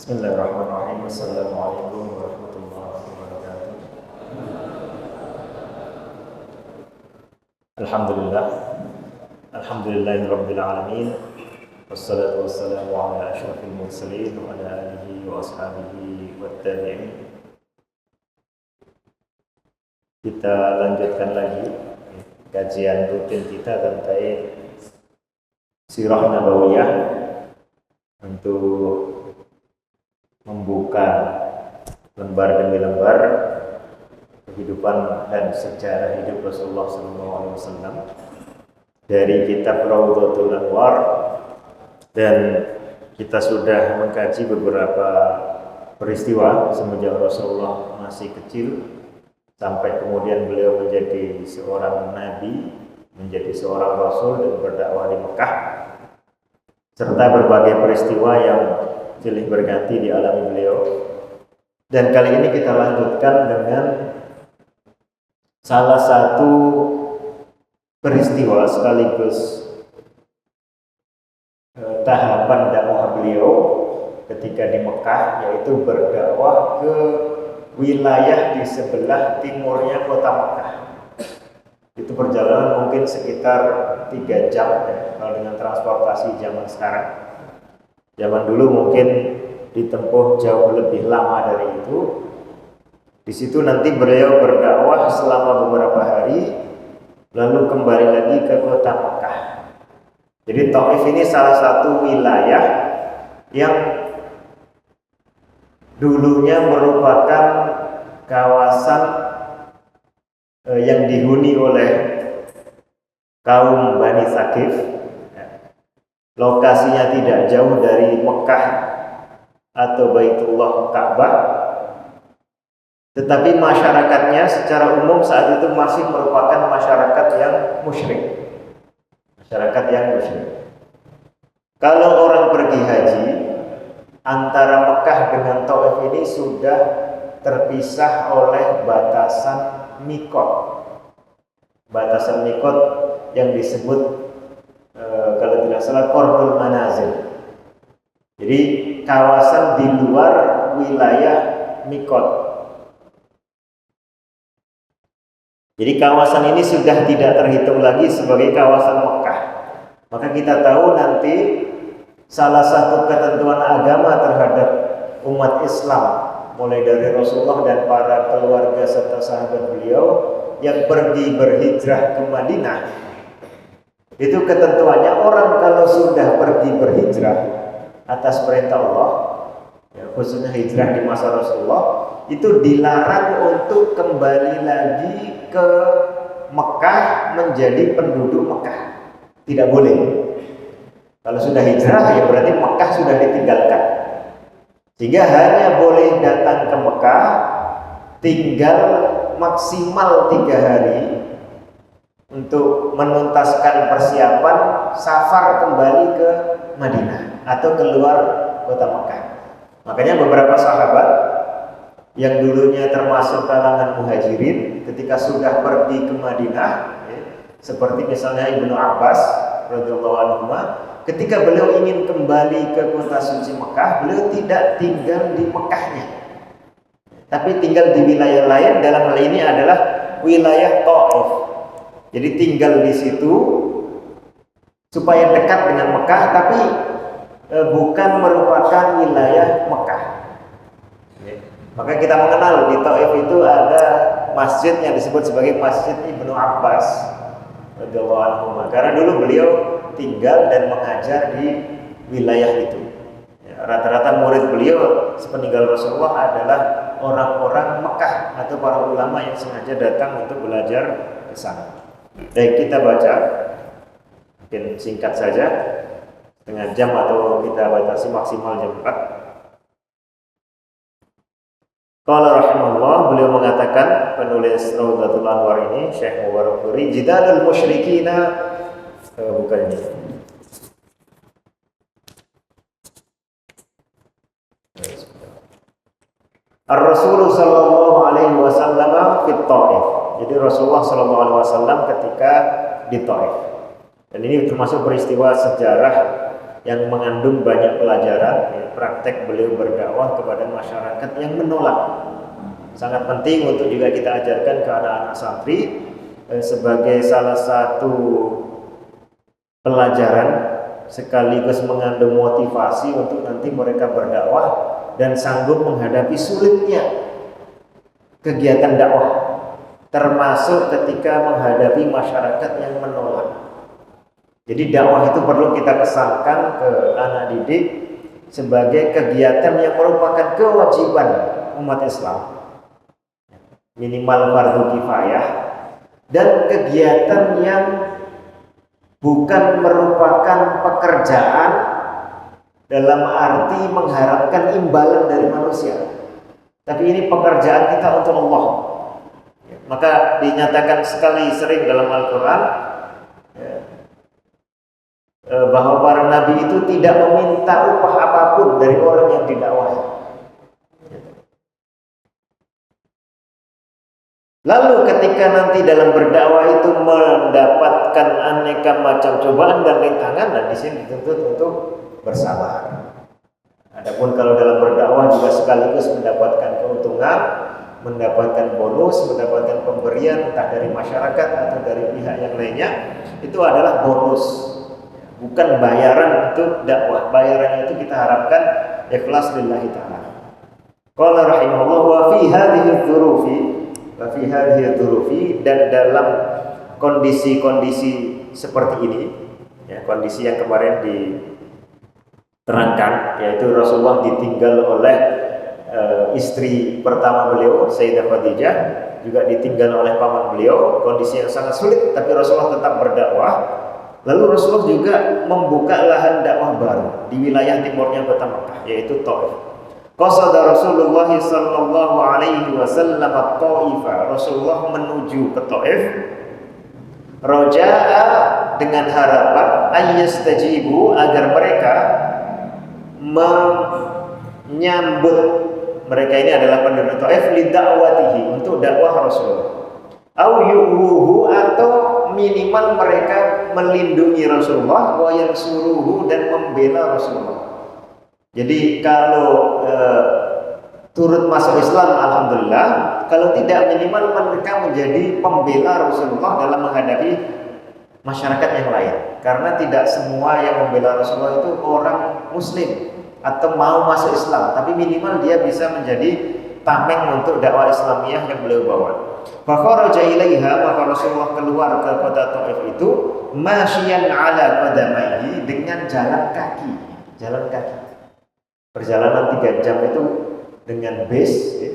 Bismillahirrahmanirrahim. Assalamualaikum warahmatullahi wabarakatuh. Alhamdulillah. Alhamdulillahirabbil alamin. Wassalatu wassalamu ala asyrafil mursalin wa ala alihi wa ashabihi wattabi'in. Kita lanjutkan lagi kajian rutin kita tentang Sirah Nabawiyah untuk membuka lembar demi lembar kehidupan dan sejarah hidup Rasulullah SAW dari kitab Rawdatul Anwar, dan kita sudah mengkaji beberapa peristiwa semenjak Rasulullah masih kecil sampai kemudian beliau menjadi seorang nabi, menjadi seorang rasul dan berdakwah di Mekah, serta berbagai peristiwa yang silih berganti dialami beliau. Dan kali ini kita lanjutkan dengan salah satu peristiwa sekaligus tahapan dakwah beliau ketika di Mekah, yaitu berdakwah ke wilayah di sebelah timurnya kota Mekah. Itu perjalanan mungkin sekitar 3 jam ya, kalau dengan transportasi zaman sekarang. Zaman dulu mungkin ditempuh jauh lebih lama dari itu. Di situ nanti beliau berdakwah selama beberapa hari, lalu kembali lagi ke kota Mekah. Jadi Taif ini salah satu wilayah yang dulunya merupakan kawasan yang dihuni oleh kaum Bani Thaqif. Lokasinya tidak jauh dari Mekah atau Baitullah Ka'bah, tetapi masyarakatnya secara umum saat itu masih merupakan masyarakat yang musyrik. Masyarakat yang musyrik. Kalau orang pergi haji, antara Mekah dengan Taif ini sudah terpisah oleh batasan mikot. Batasan mikot yang disebut kalau tidak salah Qarbul Manazil. Jadi kawasan di luar wilayah mikot. Jadi kawasan ini sudah tidak terhitung lagi sebagai kawasan Mekah. Maka kita tahu nanti salah satu ketentuan agama terhadap umat Islam, mulai dari Rasulullah dan para keluarga serta sahabat beliau yang pergi berhijrah ke Madinah, itu ketentuannya orang kalau sudah pergi berhijrah atas perintah Allah, ya, khususnya hijrah di masa Rasulullah, itu dilarang untuk kembali lagi ke Mekah menjadi penduduk Mekah. Tidak boleh. Kalau sudah hijrah ya berarti Mekah sudah ditinggalkan. Sehingga hanya boleh datang ke Mekah, tinggal maksimal 3 hari untuk menuntaskan persiapan safar kembali ke Madinah atau keluar kota Mekah. Makanya beberapa sahabat yang dulunya termasuk kalangan muhajirin ketika sudah pergi ke Madinah, ya, seperti misalnya Ibnu Abbas radhiyallahu anhu, ketika beliau ingin kembali ke kota suci Mekah, beliau tidak tinggal di Mekahnya, tapi tinggal di wilayah lain. Dalam hal ini adalah wilayah Taif. Jadi tinggal di situ supaya dekat dengan Mekah, tapi bukan merupakan wilayah Mekah. Maka kita mengenal di Taif itu ada masjid yang disebut sebagai Masjid Ibnu Abbas radhiyallahu anhu, karena dulu beliau tinggal dan mengajar di wilayah itu. Rata-rata murid beliau sepeninggal Rasulullah adalah orang-orang Mekah atau para ulama yang sengaja datang untuk belajar ke sana. Baik, kita baca, mungkin singkat saja, setengah jam atau kita batasi maksimal jam 4. Qala rahimahullah, beliau mengatakan, penulis Rawdatul Anwar ini, Syekh Mubarakfuri, jidalul musyrikina, bukan ini. Ar-Rasul sallallahu alaihi wasallam fit Taif. Jadi Rasulullah sallallahu alaihi wasallam ketika di Taif. Dan ini termasuk peristiwa sejarah yang mengandung banyak pelajaran, ya, praktek beliau berdakwah kepada masyarakat yang menolak. Sangat penting untuk juga kita ajarkan ke anak-anak santri sebagai salah satu pelajaran sekaligus mengandung motivasi untuk nanti mereka berdakwah dan sanggup menghadapi sulitnya kegiatan dakwah, termasuk ketika menghadapi masyarakat yang menolak. Jadi dakwah itu perlu kita kesankan ke anak didik sebagai kegiatan yang merupakan kewajiban umat Islam, minimal fardu kifayah, dan kegiatan yang bukan merupakan pekerjaan dalam arti mengharapkan imbalan dari manusia, tapi ini pekerjaan kita untuk Allah. Maka dinyatakan sekali sering dalam Al-Quran bahwa para nabi itu tidak meminta upah apapun dari orang yang didakwahi. Lalu ketika nanti dalam berdakwah itu mendapatkan aneka macam cobaan dan rintangan, dan di sini dituntut untuk bersabar. Adapun kalau dalam berdakwah juga sekaligus mendapatkan keuntungan, mendapatkan bonus, mendapatkan pemberian entah dari masyarakat atau dari pihak yang lainnya, itu adalah bonus, bukan bayaran untuk dakwah. Bayaran itu kita harapkan ikhlas lillahi ta'ala. Qala rahimahullah wa fi hadhihi dhurufi, dan dalam kondisi-kondisi seperti ini, ya, kondisi yang kemarin diterangkan, yaitu Rasulullah ditinggal oleh istri pertama beliau, Sayyidah Khadijah, juga ditinggal oleh paman beliau, kondisi yang sangat sulit, tapi Rasulullah tetap berdakwah. Lalu Rasulullah juga membuka lahan dakwah baru di wilayah timurnya kota Mekah, yaitu Taif. Qasada Rasulullah sallallahu alaihi wasallam Taifah. Rasulullah menuju ke Taif roja'a, dengan harapan ayyastajibu, agar mereka menyambut, mereka ini adalah penduduk Taif, li da'watihi, untuk dakwah Rasulullah. Au yu'uhu, atau minimal mereka melindungi Rasulullah, wa yansuruhu, dan membela Rasulullah. Jadi kalau turut masuk Islam, alhamdulillah. Kalau tidak, minimal mereka menjadi pembela Rasulullah dalam menghadapi masyarakat yang lain. Karena tidak semua yang membela Rasulullah itu orang Muslim atau mau masuk Islam, tapi minimal dia bisa menjadi tameng untuk dakwah Islamiyah yang beliau bawa. Fakharaja ilaiha, maka Rasulullah keluar ke kota Taif itu masyian ala qadamaihi, dengan jalan kaki. Perjalanan 3 jam itu dengan bis, ya.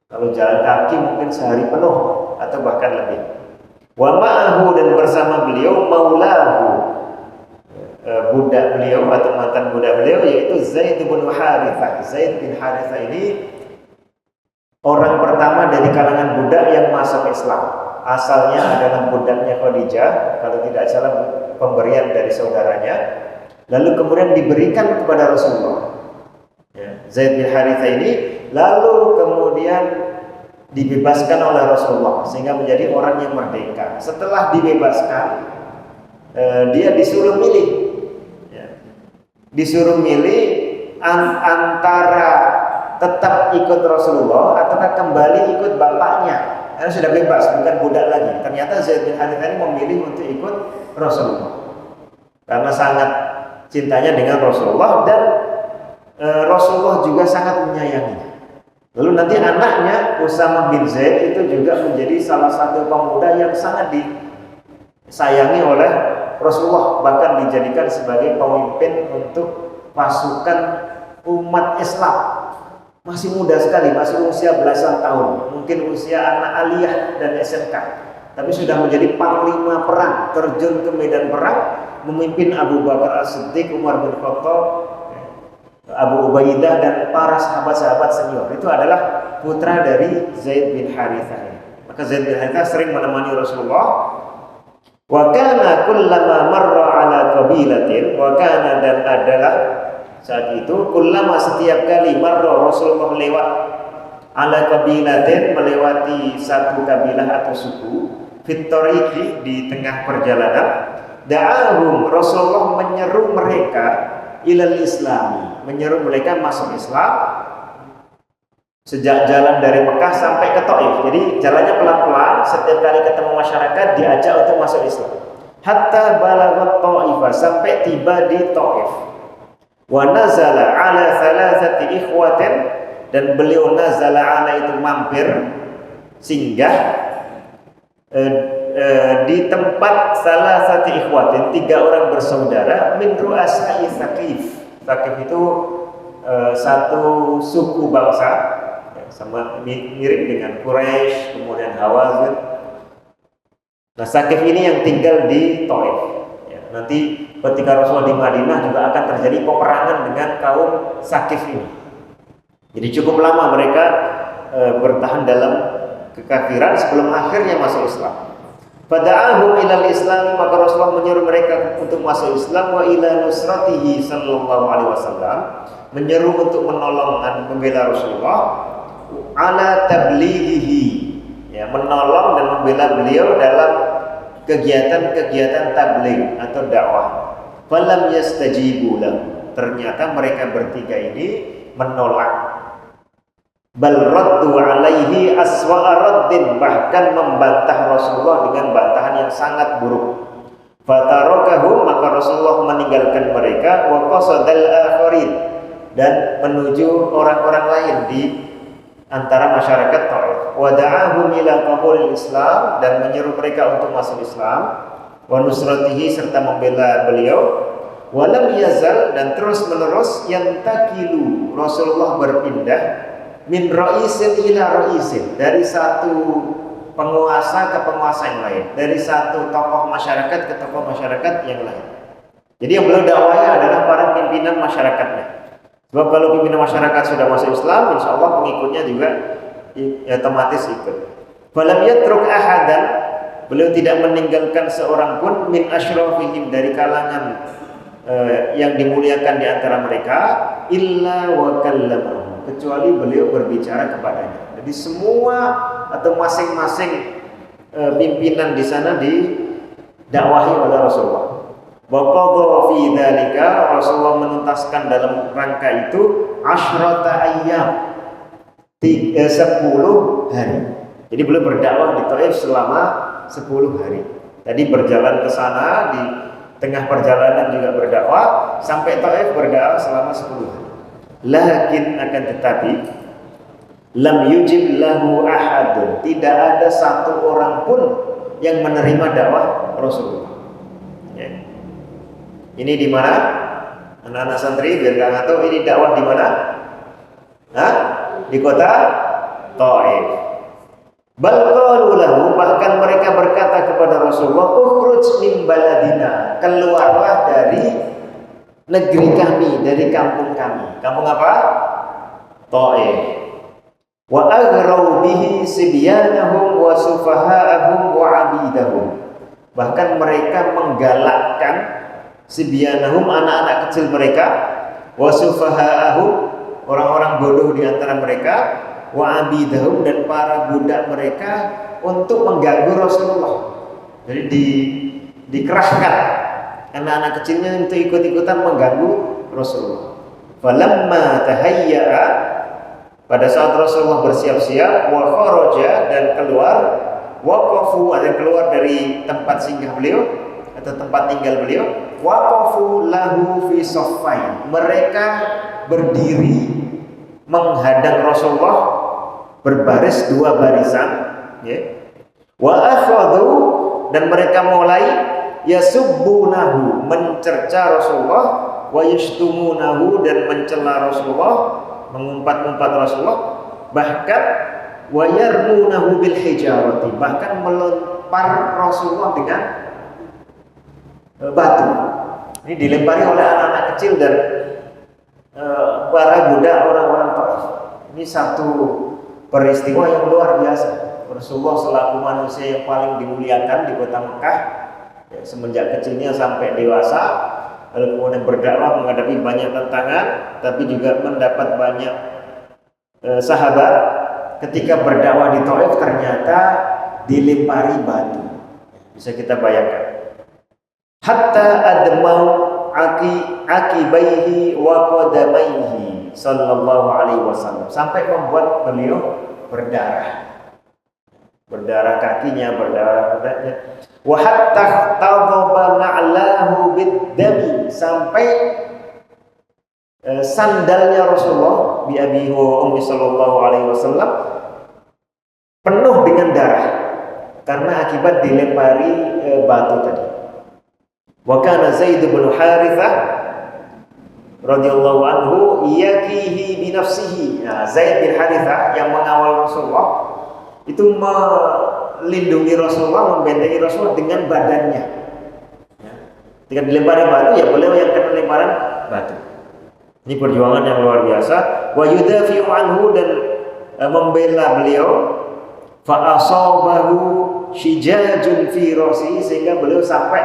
Kalau jalan kaki mungkin sehari penuh atau bahkan lebih. Wa ma'ahu, dan bersama beliau maulahu, budak beliau atau mantan budak beliau, yaitu Zaid bin Harithah. Zaid bin Harithah ini orang pertama dari kalangan budak yang masuk Islam. Asalnya adalah budaknya Khadijah, kalau tidak salah pemberian dari saudaranya, lalu kemudian diberikan kepada Rasulullah. Zaid bin Harithah ini lalu kemudian dibebaskan oleh Rasulullah sehingga menjadi orang yang merdeka. Setelah dibebaskan, dia disuruh milih, antara tetap ikut Rasulullah ataukah kembali ikut bapaknya. Karena sudah bebas, bukan budak lagi. Ternyata Zaid bin Harithah ini memilih untuk ikut Rasulullah karena sangat cintanya dengan Rasulullah, dan Rasulullah juga sangat menyayanginya. Lalu nanti anaknya Usamah bin Zaid itu juga menjadi salah satu pemuda yang sangat disayangi oleh Rasulullah, bahkan dijadikan sebagai pemimpin untuk pasukan umat Islam. Masih muda sekali, masih usia belasan tahun, mungkin usia anak aliyah dan SMK, tapi sudah menjadi panglima perang, terjun ke medan perang, memimpin Abu Bakar As-Siddiq, Umar bin Khattab, Abu Ubaidah, dan para sahabat-sahabat senior. Itu adalah putra dari Zaid bin Harithah. Maka Zaid bin Harithah sering menemani Rasulullah. Wa kana kullama marra ala qabilatin, wa kana, dan adalah saat itu, kullama, setiap kali, marra, Rasulullah lewat, ala qabilatin, melewati satu kabilah atau suku, fit tariqi, di tengah perjalanan, da'ahum, Rasulullah menyeru mereka ilal Islami, menyeru mereka masuk Islam. Sejak jalan dari Mekah sampai ke Taif. Jadi jalannya pelan-pelan, setiap kali ketemu masyarakat diajak untuk masuk Islam. Hatta balagat Taifah, sampai tiba di Taif. Wa nazala ala thalathati ikhwatin, dan beliau nazala ala itu mampir, singgah di tempat salah satu ikhwatin, 3 orang bersaudara, min ru'asai Thaqif. Thaqif itu satu suku bangsa, sama mirip dengan Quraisy, kemudian Hawazin. Nah, Thaqif ini yang tinggal di Taif. Ya, nanti ketika Rasulullah di Madinah juga akan terjadi peperangan dengan kaum Thaqif ini. Jadi cukup lama mereka bertahan dalam kekafiran sebelum akhirnya masuk Islam. Fada'ahum ilal Islam, maka Rasulullah menyuruh mereka untuk masuk Islam, wa ila nusratihi sallallahu alaihi wasallam, menyeru untuk menolong dan membela Rasulullah, ala tablighihi, ya, menolong dan membela beliau dalam kegiatan-kegiatan tabligh atau dakwah. Falam yastajibu lahu, ternyata mereka bertiga ini menolak. Bal raddu alaihi aswa'a raddin, bahkan membantah Rasulullah dengan bantahan yang sangat buruk. Fatarakahum, maka Rasulullah meninggalkan mereka, wa qasadal akharin, dan menuju orang-orang lain di antara masyarakat Taif. Wa da'ahum ila qabulil Islam, dan menyeru mereka untuk masuk Islam, wa nusratihi, serta membela beliau. Wa lam yazal, dan terus menerus yantakilu, Rasulullah berpindah min ra'isin ila ra'isin, dari satu penguasa ke penguasa yang lain, dari satu tokoh masyarakat ke tokoh masyarakat yang lain. Jadi yang beliau dakwahnya adalah para pimpinan masyarakatnya. Sebab kalau pimpinan masyarakat sudah masuk Islam, insya Allah pengikutnya juga otomatis ikut. Falam yatruk ahadan, beliau tidak meninggalkan seorang pun min asyrafihim, dari kalangan yang dimuliakan di antara mereka, illa wa kallamahu, kecuali beliau berbicara kepadanya. Jadi semua atau masing-masing pimpinan di sana didakwahi oleh Rasulullah. Waqadha fi dzalika, Rasulullah menuntaskan dalam rangka itu asyrata ayyam, 10 hari. Jadi beliau berdakwah di Taif selama 10 hari. Tadi berjalan ke sana, di tengah perjalanan juga berdakwah, sampai Taif berdakwah selama 10 hari. Lakin akan tetapi lam yujib lahu ahadun, tidak ada satu orang pun yang menerima dakwah Rasulullah. Ya. Ini di mana? Anak-anak santri biar nggak tahu ini dakwah di mana? Hah? Di kota Taif. Bal qalu lahu, bahkan mereka berkata kepada Rasulullah, ukhruj min baladina, keluarlah dari negeri kami, dari kampung kami. Kampung apa? Taif. Wa aghrau bihi sibyanahum wa sufaha'ahum wa 'abidahum. Bahkan mereka menggalakkan sibyanahum, anak-anak kecil mereka, wa sufaha'ahum, orang-orang bodoh di antara mereka, wa 'abidahum, dan para budak mereka untuk mengganggu Rasulullah. Jadi dikerahkan anak-anak kecilnya untuk ikut-ikutan mengganggu Rasulullah. Falamma tahayya'a, pada saat Rasulullah bersiap-siap, wa kharaja, dan keluar, waqafu, ada keluar dari tempat singgah beliau atau tempat tinggal beliau, waqafu lahu fi saffain, mereka berdiri menghadang Rasulullah berbaris 2 barisan, ya. Wa akhadhu, dan mereka mulai yasubbunahu, mencerca Rasulullah, wa yashtumunahu, dan mencela Rasulullah, mengumpat-umpat Rasulullah, bahkan wa yarmunahu bil hijarati, bahkan melempar Rasulullah dengan batu. Ini dilempari oleh anak-anak kecil dan para budak orang-orang Taif. Ini satu peristiwa yang luar biasa. Rasulullah selaku manusia yang paling dimuliakan di kota Mekah, ya, semenjak kecilnya sampai dewasa, lalu kemudian berdakwah menghadapi banyak tantangan, tapi juga mendapat banyak sahabat. Ketika berdakwah di Taif ternyata dilempari batu. Bisa kita bayangkan. Hatta admau akibaihi wa qadamaihi sallallahu alaihi wasallam, sampai membuat beliau berdarah kakinya, berdarah badannya. Wa hatta tadaba na'lahu bid-dami, sampai sandalnya Rasulullah bi abi wa ummi sallallahu alaihi wasallam penuh dengan darah karena akibat dilempari batu tadi. Wa kana Zaid bin Harithah radhiyallahu anhu yakihi bi nafsihi. Nah, Zaid bin Harithah yang mengawal Rasulullah itu melindungi Rasulullah, membentengi Rasulullah dengan badannya. Ya. Ketika dilempari batu, ya beliau yang kena lemparan batu. Ini perjuangan yang luar biasa. Wa yudafi'u anhu, dan membela beliau. Fa asabahu shijajun fi rasi, sehingga beliau sampai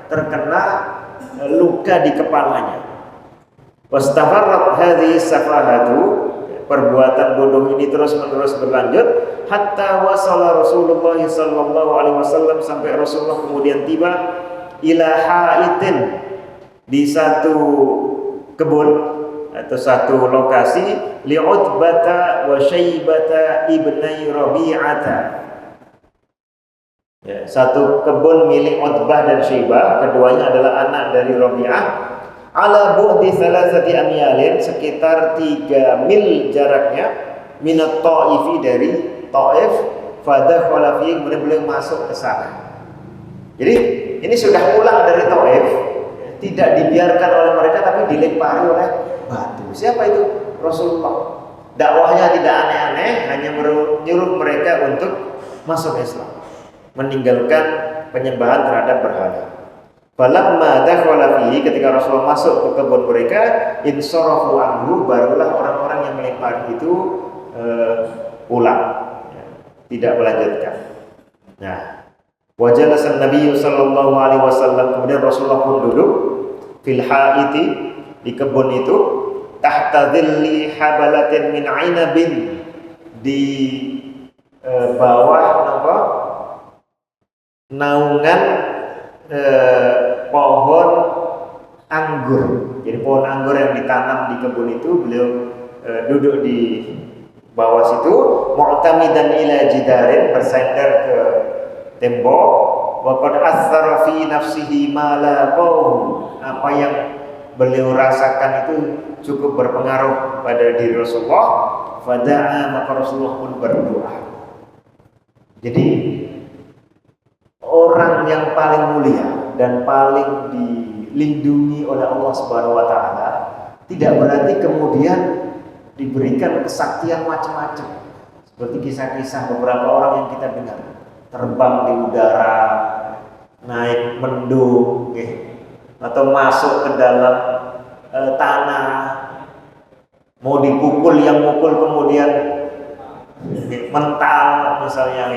terkena luka di kepalanya. Wastafarrat hadhihi safahatu, perbuatan bodoh ini terus-menerus berlanjut hatta wasala Rasulullah sallallahu alaihi wasallam, sampai Rasulullah kemudian tiba ila haitin, di satu kebun atau satu lokasi, li Utbata wa Syaibata ibnai Rabi'ata. Ya, satu kebun milik Utbah dan Syaibah, keduanya adalah anak dari Rabi'ah, ala bu'di thalathati amyalin, sekitar 3 mil jaraknya, minat Ta'ifi, dari Taif. Fadakhala fihi, kemudian beliau masuk ke sana. Jadi ini sudah pulang dari Taif, tidak dibiarkan oleh mereka, tapi dilempari oleh batu. Siapa itu? Rasulullah. Dakwahnya tidak aneh-aneh, hanya menyuruh mereka untuk masuk Islam, meninggalkan penyembahan terhadap berhala. Falamma dakhala fihi, ketika Rasulullah masuk ke kebun mereka, insarafu anhu, barulah orang-orang yang melempari itu pulang, ya, tidak melanjutkan. Nah, wajalasan Nabi sallallahu alaihi wasallam, kemudian Rasulullah pun duduk fil haiti, di kebun itu, tahta dhilli habalatin min ainabin, di bawah naungan pohon anggur. Jadi pohon anggur yang ditanam di kebun itu, beliau duduk di bawah situ, mu'tamidan ila jidarin, bersandar ke tembok. Wa qad athara fi nafsihi ma laqahu, apa yang beliau rasakan itu cukup berpengaruh pada diri Rasulullah. Fada'a, maka Rasulullah pun berdoa. Jadi orang yang paling mulia dan paling dilindungi oleh Allah Subhanahu wa taala tidak berarti kemudian diberikan kesaktian macam-macam. Seperti kisah-kisah beberapa orang yang kita dengar, terbang di udara, naik mendung, atau masuk ke dalam tanah, mau dipukul, yang mukul kemudian mental misalnya,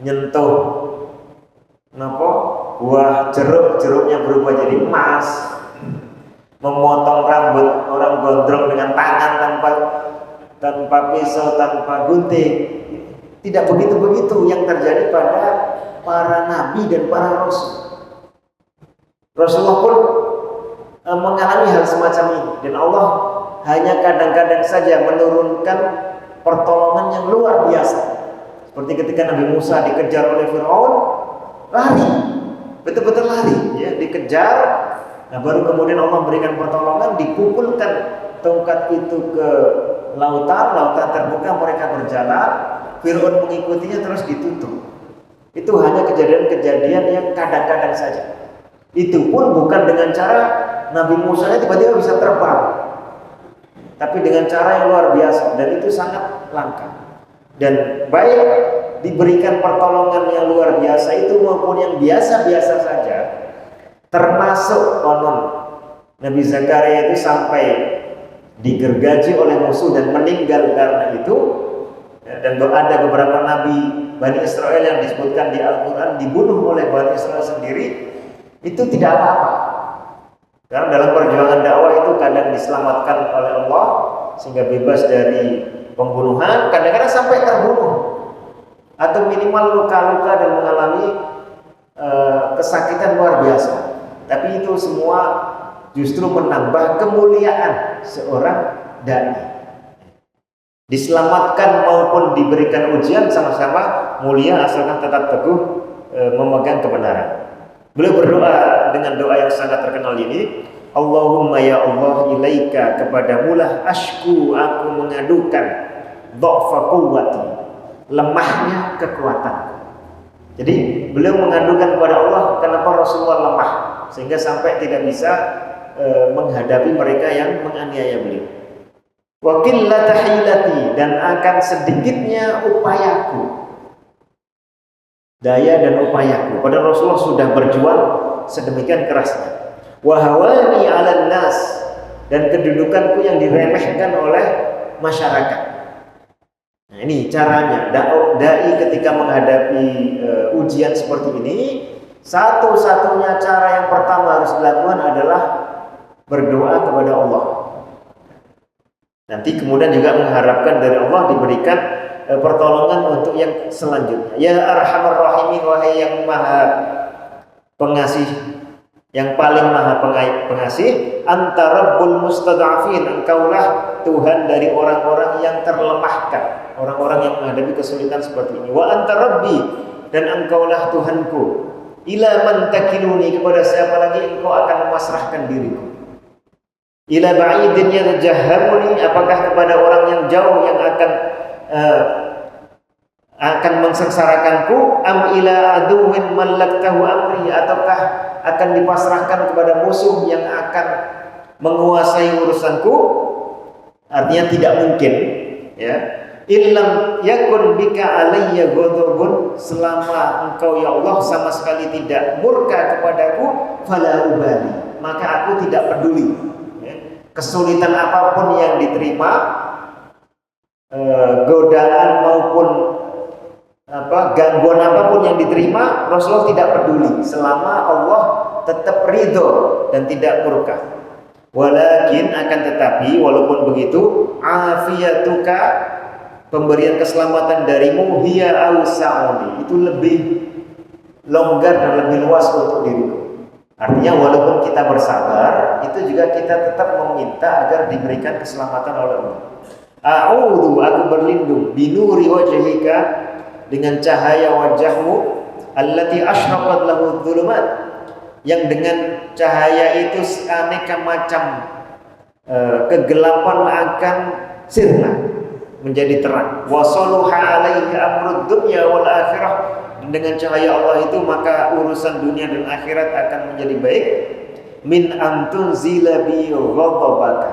nyentuh buah jeruknya berubah jadi emas, memotong rambut orang gondrong dengan tangan tanpa pisau, tanpa gunting. Tidak begitu-begitu yang terjadi pada para nabi dan para rasul. Rasulullah pun mengalami hal semacam ini, dan Allah hanya kadang-kadang saja menurunkan pertolongan yang luar biasa. Seperti ketika Nabi Musa dikejar oleh Fir'aun, lari, betul-betul lari, ya, dikejar. Nah, baru kemudian Allah berikan pertolongan, dipukulkan tongkat itu ke lautan terbuka, mereka berjalan, Fir'aun mengikutinya, terus ditutup. Itu hanya kejadian-kejadian yang kadang-kadang saja. Itu pun bukan dengan cara Nabi Musa tiba-tiba bisa terbang, tapi dengan cara yang luar biasa, dan itu sangat langka. Dan baik diberikan pertolongan yang luar biasa itu maupun yang biasa-biasa saja, termasuk konon Nabi Zakaria itu sampai digergaji oleh musuh dan meninggal karena itu. Dan ada beberapa nabi Bani Israel yang disebutkan di Al-Quran dibunuh oleh Bani Israel sendiri, itu tidak apa-apa. Karena dalam perjuangan dakwah itu kadang diselamatkan oleh Allah sehingga bebas dari pembunuhan, kadang-kadang sampai terbunuh atau minimal luka-luka dan mengalami kesakitan luar biasa. Tapi itu semua justru menambah kemuliaan seorang dai. Diselamatkan maupun diberikan ujian sama-sama mulia asalkan tetap teguh memegang kebenaran. Beliau berdoa dengan doa yang sangat terkenal ini, Allahumma ya Allah ilaika, kepadamulah ashku, aku mengadukan dha'fa quwwati, lemahnya kekuatan. Jadi beliau mengadukan kepada Allah kenapa Rasulullah lemah sehingga sampai tidak bisa menghadapi mereka yang menganiaya beliau. Wa qillata hilati, dan akan sedikitnya upayaku, daya dan upayaku. Padahal Rasulullah sudah berjuang sedemikian kerasnya. Wa hawani 'alan nas, dan kedudukanku yang diremehkan oleh masyarakat. Nah, ini caranya dai ketika menghadapi ujian seperti ini. Satu-satunya cara yang pertama harus dilakukan adalah berdoa kepada Allah. Nanti kemudian juga mengharapkan dari Allah diberikan pertolongan untuk yang selanjutnya. Ya Arhamar Rahimin, wahai yang maha pengasih, yang paling maha pengasih, anta Rabbul Mustad'afin, engkaulah Tuhan dari orang-orang yang terlemahkan, orang-orang yang menghadapi kesulitan seperti ini. Wa anta Rabbi, dan engkaulah Tuhanku. Ila man takiluni, kepada siapa lagi engkau akan memasrahkan diriku. Ila ba'idin yatajahhamuni, apakah kepada orang yang jauh yang akan mengsengsarakanku, am ila aduwin mallaktahu amri, ataukah akan dipasrahkan kepada musuh yang akan menguasai urusanku. Artinya tidak mungkin, ya. Illam yakun bika alayya ghadabun, selama engkau ya Allah sama sekali tidak murka kepadaku, fala ubali, maka aku tidak peduli. Kesulitan apapun yang diterima, godaan maupun gangguan apapun yang diterima, Rasulullah tidak peduli selama Allah tetap ridho dan tidak murka. Walakin, akan tetapi walaupun begitu, afiyatuka, pemberian keselamatan darimu, hiya awsa'uni, itu lebih longgar dan lebih luas untuk diriku. Artinya walaupun kita bersabar, itu juga kita tetap meminta agar diberikan keselamatan oleh Allah. A'udzu, aku berlindung, binuri wajhika, dengan cahaya wajahmu, allati asyraqat lahu dzulumat, yang dengan cahaya itu aneka macam kegelapan akan sirna menjadi terang. Wa salaha alaihi amrud dunya wal akhirah, dengan cahaya Allah itu maka urusan dunia dan akhirat akan menjadi baik. Min antunzila bi ghadabaka,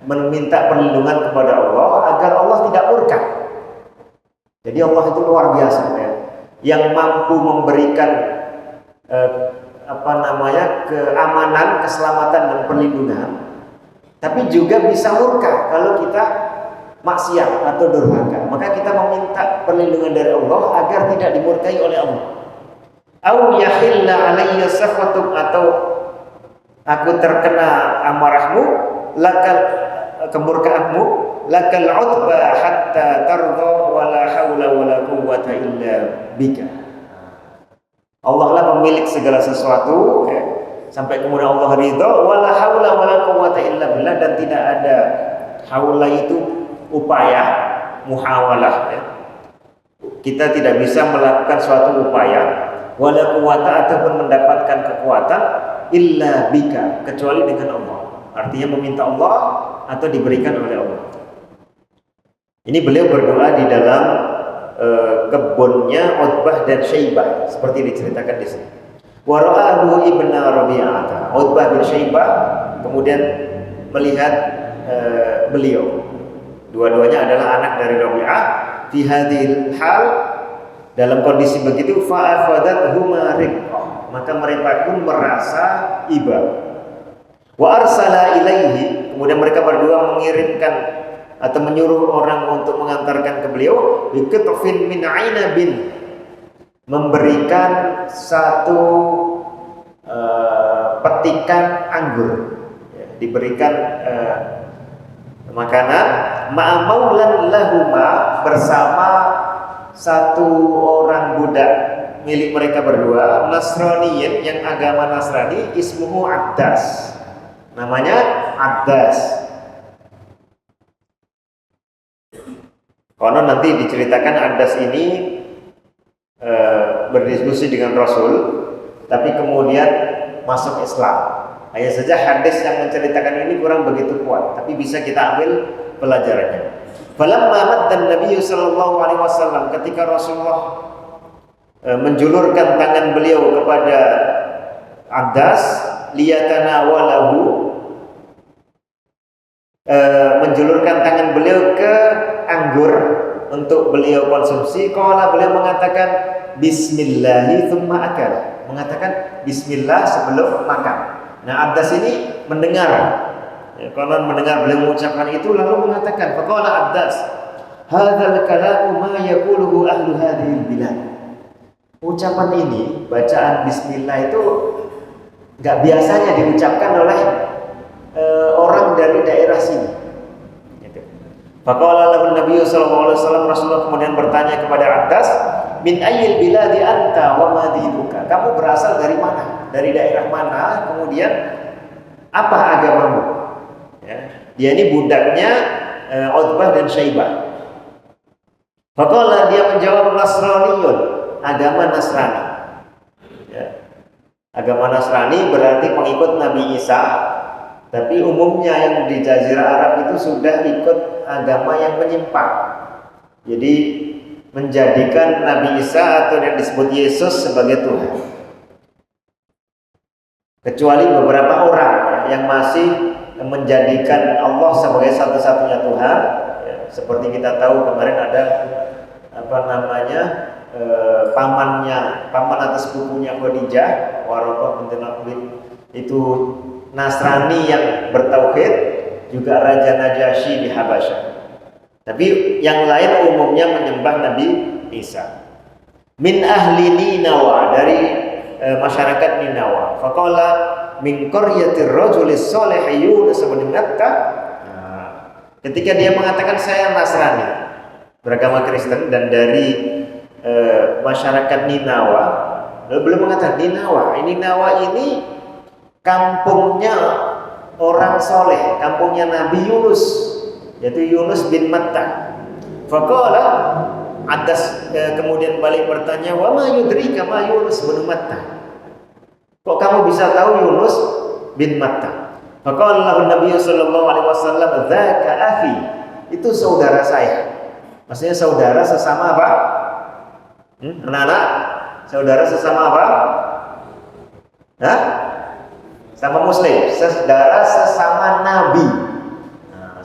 meminta perlindungan kepada Allah agar Allah tidak murka. Jadi Allah itu luar biasa, ya, yang mampu memberikan keamanan, keselamatan dan perlindungan, tapi juga bisa murka kalau kita maksiat atau durhaka. Maka kita meminta perlindungan dari Allah agar tidak dimurkai oleh Allah. Au yahilla alayya sakhatuk, atau aku terkena amarahmu, lakal kemurkaanmu, lakal utba hatta tarda wala haula wala quwwata illa bika. Allah lah pemilik segala sesuatu, ya, sampai kemudian Allah ridha, wala haula wala quwwata illa billah, dan tidak ada haula itu upaya, muhawalah, ya. Kita tidak bisa melakukan suatu upaya, wala quwwata, ataupun mendapatkan kekuatan, illa bika, kecuali dengan Allah. Artinya meminta Allah atau diberikan oleh Allah. Ini beliau berdoa di dalam kebunnya Utbah dan Syaibah, seperti diceritakan di sini. Wa ra'ahu ibnu Rabi'ah, Utbah bin Syaibah kemudian melihat beliau. Dua-duanya adalah anak dari Rabi'ah. Fi hadhil hal, dalam kondisi begitu, fa'afadat-huma riqqah, maka mereka pun merasa iba. Wa arsala ilaihi, kemudian mereka berdua mengirimkan atau menyuruh orang untuk mengantarkan ke beliau, biqitfin min ainabin, memberikan satu petikan anggur, ya, diberikan makanan, ma'amaulan lahuma, bersama satu orang budak milik mereka berdua, Nasraniyin yang agama Nasrani, ismuhu Addas. Namanya Addas. Konon nanti diceritakan Addas ini berdiskusi dengan Rasul, tapi kemudian masuk Islam. Hanya saja hadis yang menceritakan ini kurang begitu kuat, tapi bisa kita ambil pelajarannya. Falamma madda Nabi sallallahu alaihi wasallam, ketika Rasulullah menjulurkan tangan beliau kepada Addas liyatanawalahu, menjulurkan tangan beliau ke anggur untuk beliau konsumsi, qala, beliau mengatakan bismillahi tsumma akal, mengatakan bismillah sebelum makan. Nah, Addas ini mendengar, konon mendengar beliau mengucapkan itu, lalu mengatakan, faqala Addas, hadzal kalamu ma yaquluhu ahlu hadhil bilad. Ucapan ini, bacaan bismillah itu enggak biasanya diucapkan oleh orang dari daerah sini. Faqala lahu Nabi sallallahu alaihi wasallam, Rasulullah kemudian bertanya kepada Addas, min ayyil biladi anta wa ma dinuka? Kamu berasal dari mana? Dari daerah mana? Kemudian apa agamamu? Ya. Dia ini budaknya Utbah dan Syaibah. Faqala, dia menjawab Nasraniyun, agama Nasrani. Ya. Agama Nasrani berarti pengikut Nabi Isa, tapi umumnya yang di Jazirah Arab itu sudah ikut agama yang menyimpang. Jadi menjadikan Nabi Isa atau yang disebut Yesus sebagai Tuhan. Kecuali beberapa orang yang masih menjadikan Allah sebagai satu-satunya Tuhan. Ya, seperti kita tahu kemarin ada paman atau sepupunya Khadijah, Waraqah binti Nawfal, itu Nasrani yang bertauhid, juga Raja Najasyi di Habasyah. Tapi yang lain umumnya menyembah Nabi Isa. Min ahli Ninawa, dari masyarakat Ninawa. Faqala min qaryatir rajulis salih Yunus bin Matta. Ketika dia mengatakan saya Nasrani, beragama Kristen, dan dari masyarakat Ninawa, lalu beliau mengatakan Ninawa ini kampungnya orang soleh, kampungnya Nabi Yunus, yaitu Yunus bin Matta. Faqala Addas kemudian balik bertanya, wa ma yudrika ma Yunus bin Matta? Kok kamu bisa tahu Yunus bin Matta? Faqala lahu Nabi sallallahu alaihi wasallam, dzaka akhi, itu saudara saya. Maksudnya saudara sesama apa? Anak-anak, saudara sesama apa? Hah? Sama Muslim, saudara sesama Nabi.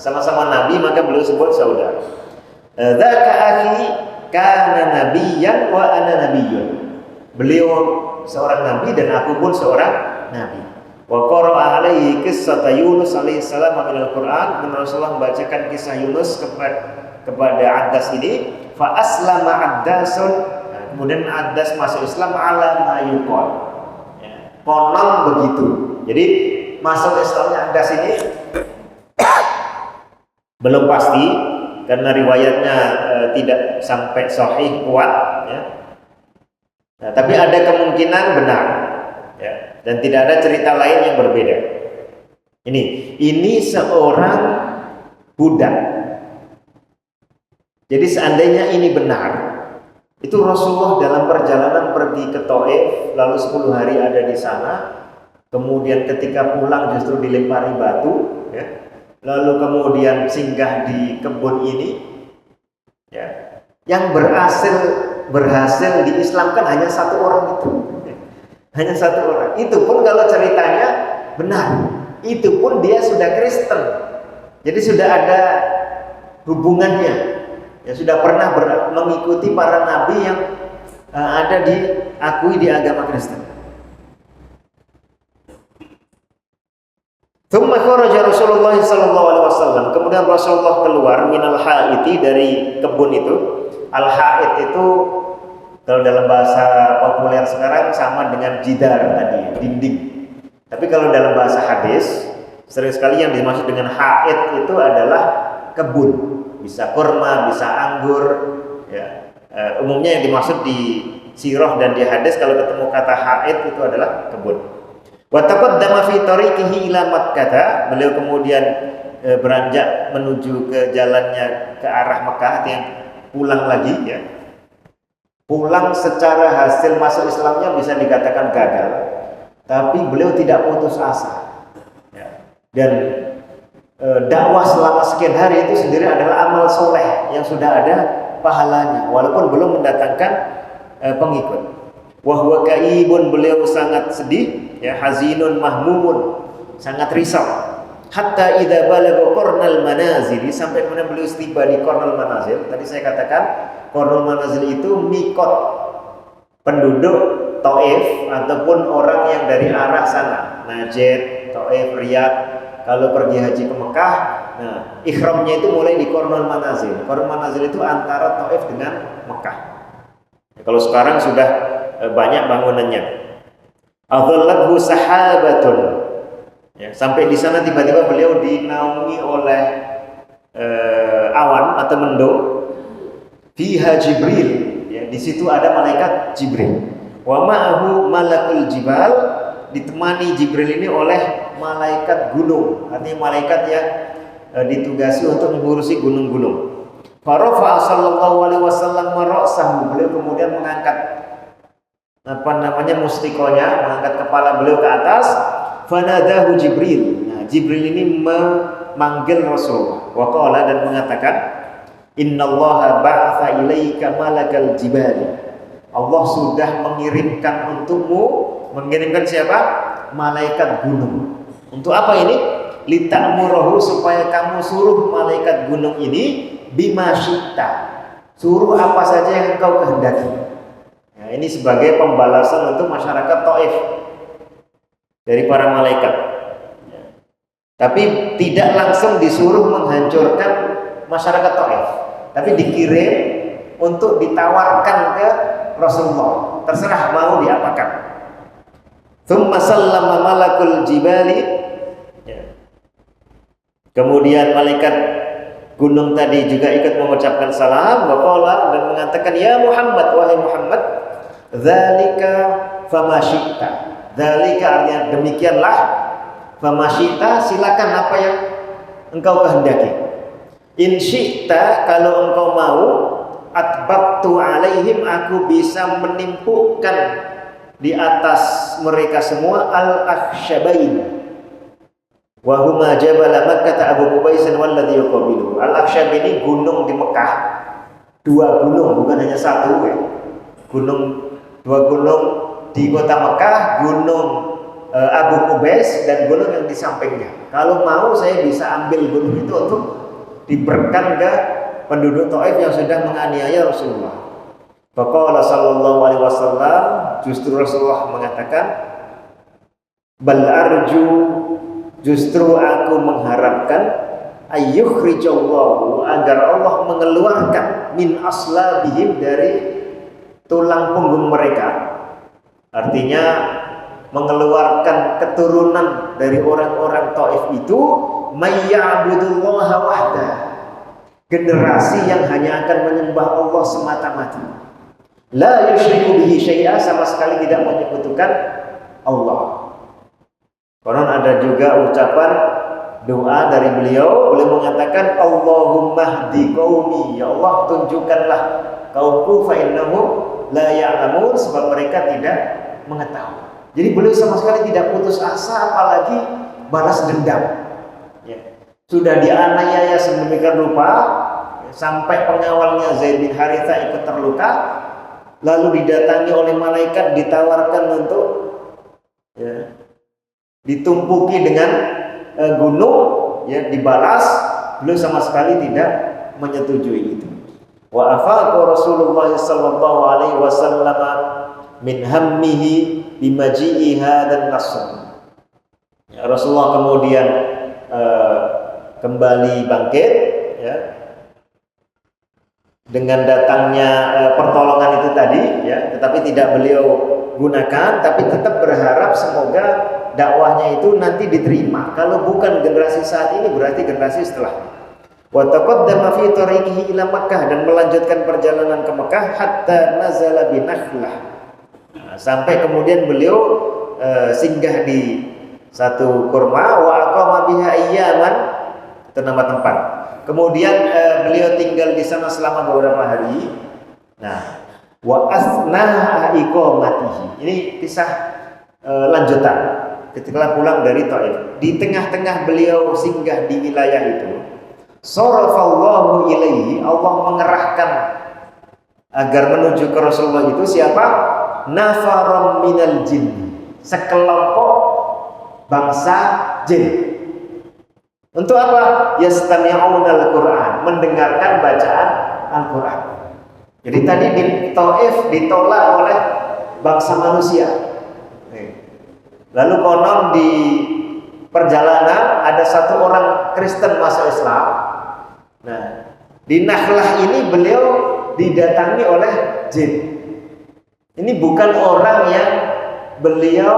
Sama-sama Nabi, maka beliau sebut saudara. Dzaka akhi kana nabiyyan wa ana nabiyyun. Beliau seorang nabi dan aku pun seorang nabi. Wa qara'a alaihi qissata Yunus alaihi salam min al-Qur'an, dan Rasulullah membacakan kisah Yunus kepada Addas ini. Fa aslama Addasun, kemudian Addas masuk Islam ala ma yuqal. Konon begitu. Jadi masuk Islamnya Addas ini belum pasti karena riwayatnya tidak sampai sahih kuat, ya. Nah, tapi ada kemungkinan benar, ya. Dan tidak ada cerita lain yang berbeda. Ini seorang budak. Jadi seandainya ini benar, itu Rasulullah dalam perjalanan pergi ke Thaif, lalu 10 hari ada di sana, kemudian ketika pulang justru dilempari batu, ya. Lalu kemudian singgah di kebun ini, ya. Yang berhasil diislamkan hanya satu orang itu, ya. Hanya satu orang. Itu pun kalau ceritanya benar, itu pun dia sudah Kristen, jadi sudah ada hubungannya, ya, sudah pernah mengikuti para nabi yang ada diakui di agama Kristen. Tsumma kharaja Rasulullah sallallahu alaihi wasallam, kemudian Rasulullah keluar minal haiti, dari kebun itu. Al hait itu kalau dalam bahasa populer sekarang sama dengan jidar tadi, dinding. Tapi kalau dalam bahasa hadis sering sekali yang dimaksud dengan hait itu adalah kebun, bisa kurma, bisa anggur, ya. Umumnya yang dimaksud di sirah dan di hadis kalau ketemu kata haid itu adalah kebun. Wa taqaddama fi tariqihi ila Makkah, beliau kemudian beranjak menuju ke jalannya ke arah Mekah, artinya pulang lagi ya. Pulang secara hasil masuk Islamnya bisa dikatakan gagal, tapi beliau tidak putus asa. Ya. Dan dakwah selama sekian hari itu sendiri adalah amal soleh yang sudah ada pahalanya, walaupun belum mendatangkan pengikut. Wahwa kaibun, beliau sangat sedih, ya, hazinun mahmumun, sangat risau. Hatta idza balagha qarnal manazil, sampai kemudian beliau tiba di qarnal manazil. Tadi saya katakan qarnal manazil itu mikot penduduk Taif ataupun orang yang dari arah sana, Najd, Taif, Riyadh. Kalau pergi haji ke Mekah, nah ihramnya itu mulai di qarnal manazil. Qarnal manazil itu antara Taif dengan Mekah. Ya, kalau sekarang sudah banyak bangunannya. Adhallathu sahabatun. Ya, sampai di sana tiba-tiba beliau dinaungi oleh awan atau mendung. Fiha Jibril, ya, di situ ada malaikat Jibril. Wa ma'ahu malakul jibal, ditemani Jibril ini oleh malaikat gunung, artinya malaikat yang ditugasi untuk mengurusi gunung-gunung. Farafa sallallahu alaihi wasallam ra'sahu, beliau kemudian mengangkat mustikonya, mengangkat kepala beliau ke atas. Fanadahu Jibril. Nah, Jibril ini memanggil Rasulullah. Wa qala, dan mengatakan, innallaha ba'atha ilaika malakal jibali. Allah sudah mengirimkan untukmu, mengirimkan siapa? Malaikat gunung. Untuk apa ini? Lita'murahu, supaya kamu suruh malaikat gunung ini bima syi'ta, suruh apa saja yang engkau kehendaki. Nah, ini sebagai pembalasan untuk masyarakat Taif dari para malaikat. Tapi tidak langsung disuruh menghancurkan masyarakat Taif, tapi dikirim untuk ditawarkan ke Rasulullah, terserah mau diapakan. Tsumma sallama malakul jibali, ya. Kemudian malaikat gunung tadi juga ikut mengucapkan salam, waqala, dan mengatakan, ya Muhammad, wahai Muhammad, dzalika fama syi'ta. Dzalika artinya demikianlah, fama syi'ta, silakan apa yang engkau kehendaki. In syi'ta, kalau engkau mau, atbaqtu alaihim, aku bisa menimpukkan di atas mereka semua al-akhsyabain wa huma jabal Makkah Abu Qubais walladhi yuqabilu. Al-Akhsyab ini gunung di Mekah, dua gunung, bukan hanya satu ya. Dua gunung di kota Mekah, gunung Abu Qubais dan gunung yang di sampingnya. Kalau mau saya bisa ambil gunung itu untuk diberikan ke penduduk Taif yang sudah menganiaya Rasulullah. Faqala sallallahu alaihi wasallam, justru Rasulullah mengatakan, bal arju, justru aku mengharapkan, ayyukhrijallahu, agar Allah mengeluarkan min aslabihim, dari tulang punggung mereka, artinya mengeluarkan keturunan dari orang-orang Taif itu, mayya'budullaha wahda, generasi yang hanya akan menyembah Allah semata-mata, la yusyriku bihi syai'a, sama sekali tidak menyekutukan Allah. Konon ada juga ucapan doa dari beliau mengatakan, Allahumma hdi qaumi, ya Allah tunjukkanlah kaumku, fa innahum la ya'lamun, sebab mereka tidak mengetahui. Jadi beliau sama sekali tidak putus asa, apalagi balas dendam. Ya. Sudah dianiaya sedemikian rupa, sampai pengawalnya Zaid bin Harithah ikut terluka, lalu didatangi oleh malaikat, ditawarkan untuk ditumpuki dengan gunung, ya, dibalas. Beliau sama sekali tidak menyetujui itu. Wa afaqa Rasulullah sallallahu alaihi wasallam min hammihi bimaji'i hadzal nasr. Ya, Rasulullah kemudian kembali bangkit, ya, dengan datangnya pertolongan itu tadi, ya, tetapi tidak beliau gunakan, tapi tetap berharap semoga dakwahnya itu nanti diterima. Kalau bukan generasi saat ini, berarti generasi setelahnya. Wa taqaddama fi tariqihi ila Makkah, dan melanjutkan perjalanan ke Mekah hatta nazala bi Nakhlah. Nah, sampai kemudian beliau singgah di satu kurma, wa aqama biha ayyaman, itu nama tempat. Kemudian beliau tinggal di sana selama beberapa hari. Nah, wa asna'a iqamatihi. Ini kisah lanjutan ketika pulang dari Taif. Di tengah-tengah beliau singgah di wilayah itu, sarafallahu ilaihi, Allah mengerahkan agar menuju ke Rasulullah itu siapa? Nafaram minal jin, sekelompok bangsa jin. Untuk apa? Yastami'unal Qur'an, mendengarkan bacaan Al-Qur'an. Jadi tadi di Taif ditolak oleh bangsa manusia. Lalu konon di perjalanan ada satu orang Kristen masuk Islam. Nah, di Nakhlah ini beliau didatangi oleh jin. Ini bukan orang yang beliau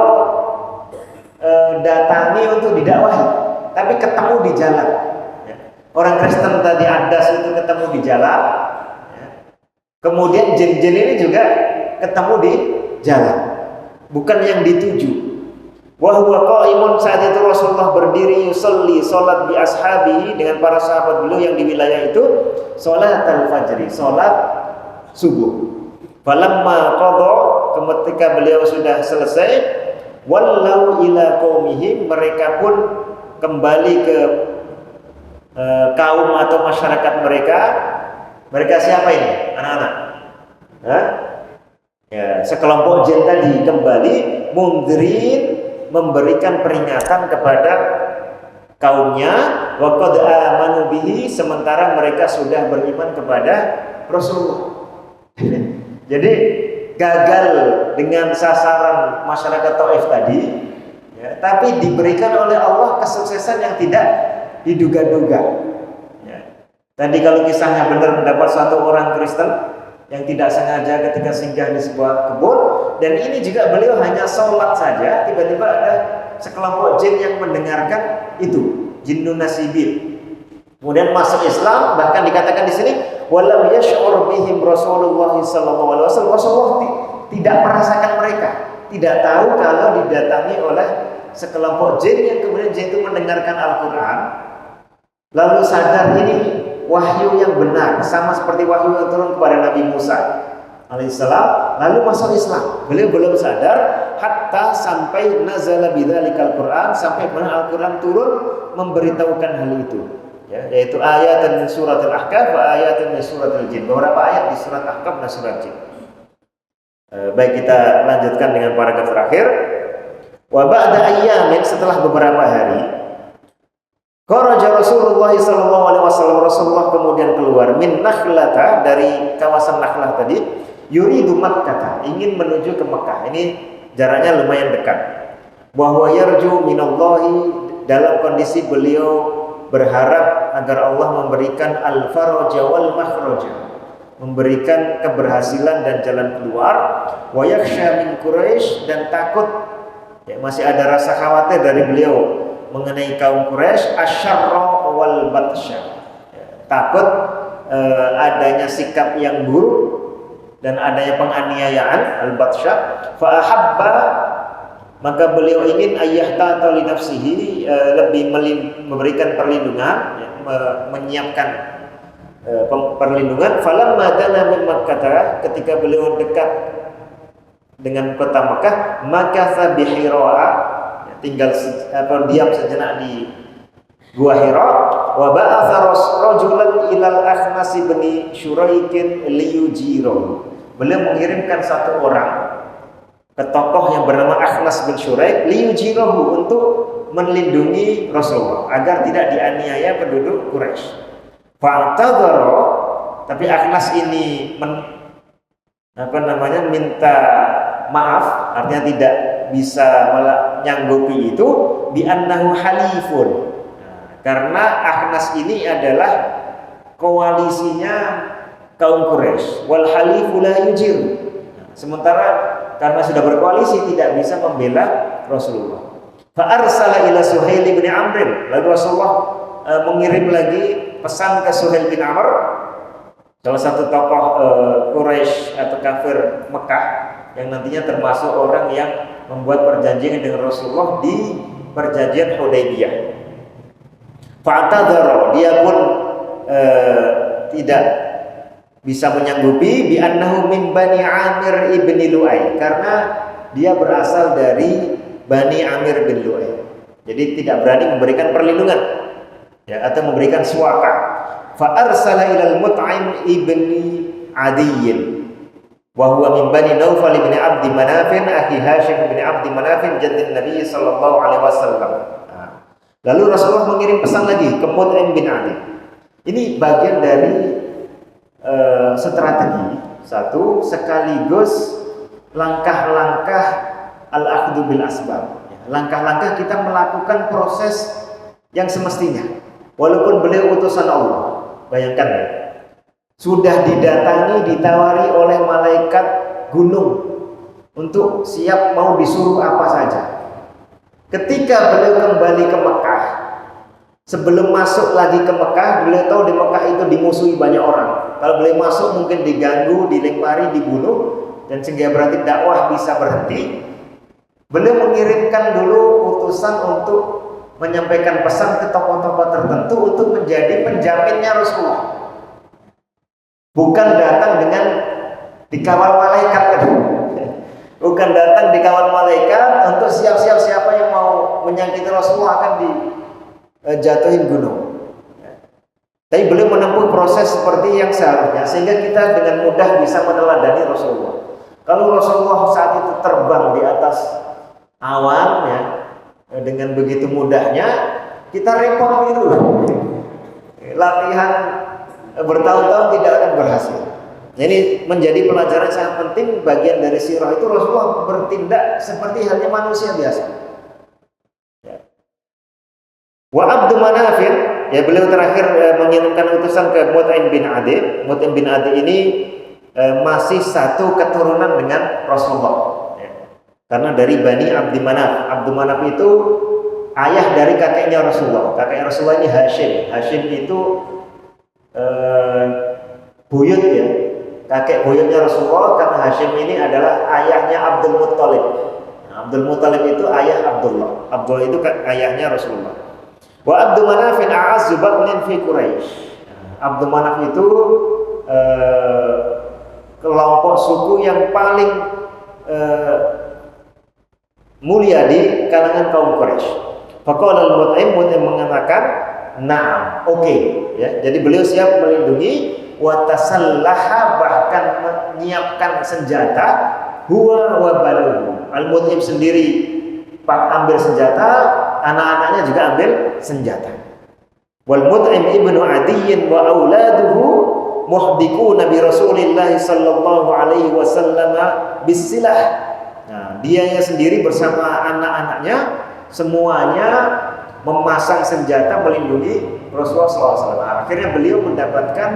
datangi untuk didakwahi, tapi ketemu di jalan. Orang Kristen tadi Adas itu ketemu di jalan. Kemudian jin-jin ini juga ketemu di jalan, bukan yang dituju. Wa huwa qa'imun, saat itu Rasulullah berdiri yusolli, salat bi ashabihi, dengan para sahabat beliau yang di wilayah itu, salat al-fajri, salat subuh. Falamma qada, ketika beliau sudah selesai, wallau ila qaumihim, mereka pun kembali ke kaum atau masyarakat mereka. Mereka siapa ini? Anak-anak. Ya, sekelompok jin tadi kembali mundzirin, memberikan peringatan kepada kaumnya, wa qad amanu bihi, sementara mereka sudah beriman kepada Rasulullah. Jadi gagal dengan sasaran masyarakat Taif tadi, ya, tapi diberikan oleh Allah kesuksesan yang tidak diduga-duga. Ya. Tadi kalau kisahnya benar, mendapat satu orang Kristen yang tidak sengaja ketika singgah di sebuah kebun, dan ini juga beliau hanya sholat saja, tiba-tiba ada sekelompok jin yang mendengarkan itu, jinnun nasibin. Kemudian masuk Islam, bahkan dikatakan di sini walam yash'ur bihim Rasulullah sallallahu alaihi wasallam. Rasulullah tidak merasakan mereka, tidak tahu kalau didatangi oleh sekelompok jin yang kemudian jin itu mendengarkan Al-Qur'an, lalu sadar ini wahyu yang benar, sama seperti wahyu yang turun kepada Nabi Musa alaihissalam, lalu masuk Islam. Beliau belum sadar hatta sampai nazala bidzalikal Qur'an, sampai mana Al-Qur'an turun memberitahukan hal itu, ya, yaitu ayat dari surat Al-Ahqaf, ayat dari surat Al-Jin, beberapa ayat di surat Ahqaf dan surat Jin. Baik, kita lanjutkan dengan paragraf terakhir. Wa ba'da ayyamin, setelah beberapa hari, kharaja Rasulullah sallallahu alaihi wasallam, Rasulullah kemudian keluar min Nakhlata, dari kawasan Nakhlah tadi, yuridu Makkah, ingin menuju ke Mekah. Ini jaraknya lumayan dekat. Wa huwa yarju minallahi, dalam kondisi beliau berharap agar Allah memberikan al-faraja wal makhraja, memberikan keberhasilan dan jalan keluar. Wa yakhsha min Quraisy, dan takut, ya, masih ada rasa khawatir dari beliau mengenai kaum Quraisy, asyarra wal batsya, takut adanya sikap yang buruk dan adanya penganiayaan, al batsya. Fa ahabba, maka beliau ingin ayyahta li nafsihi, lebih memberikan perlindungan, ya, menyiapkan perlindungan. Falamma dana min Makkah, ketika beliau dekat dengan kota Makkah, maka bihira'a, tinggal diam sejenak di Gua Hira. Wa ba'atha rajulan ilal Akhnas bin Syuraikin liyujirahu, beliau mengirimkan satu orang ke tokoh yang bernama Akhnas bin Syuraik, liyujirahu, untuk melindungi Rasulullah agar tidak dianiaya penduduk Quraisy. Fa'tadzara, tapi Akhnas ini minta maaf, artinya tidak bisa menyanggupi itu, bi annahu halifun, karena Akhnas ini adalah koalisinya kaum Quraisy, wal halifu la yujir, sementara karena sudah berkoalisi tidak bisa membela Rasulullah. Fa arsala ila Suhail bin Amr, lalu Rasulullah mengirim lagi pesan ke Suhail bin Amr, salah satu tokoh Quraisy atau kafir Mekah yang nantinya termasuk orang yang membuat perjanjian dengan Rasulullah di perjanjian Hudaybiyah. Fa'tadzara, dia pun tidak bisa menyanggupi bi annahu min Bani Amir ibni Lu'ay, karena dia berasal dari Bani Amir bin Lu'ay. Jadi tidak berani memberikan perlindungan ya, atau memberikan suaka. Fa arsala ilal Mut'im ibni Adiyyin wa huwa min Bani Naufal bin Abdi Manafin akhi Hashim bin Abdi Manafin jaddin Nabi sallallahu alaihi wasallam. Lalu Rasulullah mengirim pesan lagi ke Mut'im bin Adi. Ini bagian dari strategi satu, sekaligus langkah-langkah al-akhdhu bil asbab. Langkah-langkah kita melakukan proses yang semestinya. Walaupun beliau utusan Allah, bayangkan ya, sudah didatangi, ditawari oleh malaikat gunung untuk siap mau disuruh apa saja. Ketika beliau kembali ke Mekah, sebelum masuk lagi ke Mekah, beliau tahu di Mekah itu dimusuhi banyak orang. Kalau beliau masuk mungkin diganggu, dilempari, dibunuh, dan sehingga berarti dakwah bisa berhenti. Beliau mengirimkan dulu utusan untuk menyampaikan pesan ke tokoh-tokoh tertentu untuk menjadi penjaminnya Rasulullah. Bukan datang dengan dikawal malaikat kan? Bukan datang dikawal malaikat untuk siap-siap siapa yang mau menyakiti Rasulullah akan dijatuhin gunung. Tapi beliau menempuh proses seperti yang seharusnya sehingga kita dengan mudah bisa meneladani Rasulullah. Kalau Rasulullah saat itu terbang di atas awan ya, dengan begitu mudahnya, kita repot gitu. Latihan bertahun-tahun tidak akan berhasil. Jadi menjadi pelajaran sangat penting, bagian dari sirah itu Rasulullah bertindak seperti halnya manusia biasa. Wa Abdu Manafin, ya beliau terakhir mengirimkan utusan ke Mut'im bin Adi. Mut'im bin Adi ini masih satu keturunan dengan Rasulullah. Karena dari Bani Abdi Manaf. Abdu Manaf itu ayah dari kakeknya Rasulullah. Kakek Rasulullah ini Hashim. Hashim itu buyut ya. Kakek buyutnya Rasulullah, karena Hashim ini adalah ayahnya Abdul Muttalib. Nah, Abdul Muttalib itu ayah Abdullah. Abdullah itu ayahnya Rasulullah. Wa Abdu Manafin a'azzu batnin fi Quraisy. Abdu Manaf itu kelompok suku yang paling mulia di kalangan kaum Quraisy. Faqala al-Mut'im, Mut'im mengatakan, "Na'am, oke." Ya, jadi beliau siap melindungi, wa tasallaha, bahkan menyiapkan senjata, huwa wa baluhu. Al-Mut'im sendiri ambil senjata, anak-anaknya juga ambil senjata. Wal Mut'im ibnu Adiyyin wa auladuhu muhdikuna bi Rasulillah sallallahu alaihi wasallam bisilah. Nah, dianya sendiri bersama anak-anaknya semuanya memasang senjata melindungi Rasulullah SAW. Akhirnya beliau mendapatkan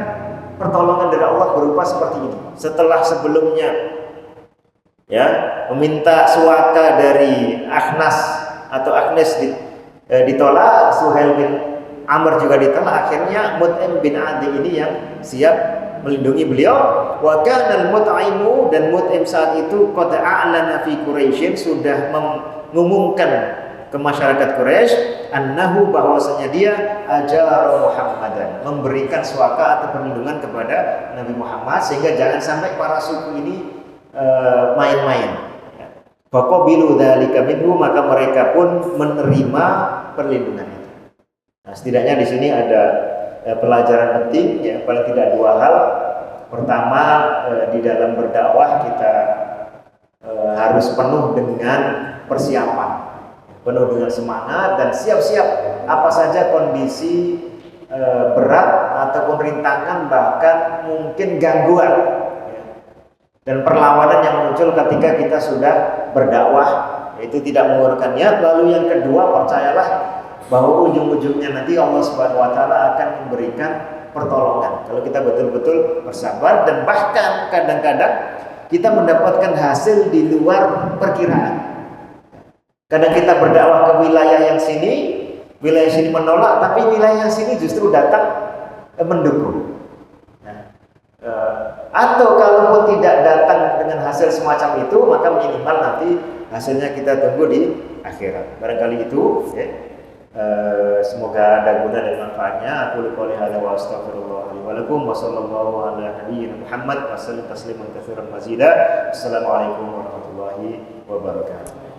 pertolongan dari Allah berupa seperti ini. Setelah sebelumnya ya meminta suaka dari Akhnas atau Agnes ditolak, Suhail bin Amr juga ditolak, akhirnya Mut'im bin Adi ini yang siap melindungi beliau. Wa kana al-Mut'imu, dan Mut'im saat itu qad a'lana fi Quraisy, sudah mengumumkan ke masyarakat Quraisy annahu, bahwasanya dia ajar Muhammadan, memberikan suaka atau perlindungan kepada Nabi Muhammad, sehingga jangan sampai para suku ini main-main. Faqabilu dzalika minhu, maka mereka pun menerima perlindungan itu. Nah, setidaknya di sini ada pelajaran penting ya, paling tidak dua hal. Pertama, di dalam berdakwah kita harus penuh dengan persiapan, penuh dengan semangat dan siap-siap apa saja kondisi berat ataupun rintangan, bahkan mungkin gangguan ya, dan perlawanan yang muncul ketika kita sudah berdakwah, yaitu tidak mengurungkan niat. Lalu yang kedua, percayalah bahwa ujung-ujungnya nanti Allah Subhanahu wa taala akan memberikan pertolongan kalau kita betul-betul bersabar, dan bahkan kadang-kadang kita mendapatkan hasil di luar perkiraan. Kadang kita berdakwah ke wilayah yang sini menolak, tapi wilayah yang sini justru datang mendukung. Nah, atau kalaupun tidak datang dengan hasil semacam itu, maka minimal nanti hasilnya kita tunggu di akhirat. Barangkali itu, ya. Semoga ada guna dan manfaatnya. Aku qouli hadza wa astaghfirullah li wa lakum wa sallallahu ala nabiyyina Muhammad wa sallam tasliman katsiran mazida. Assalamualaikum warahmatullahi wabarakatuh.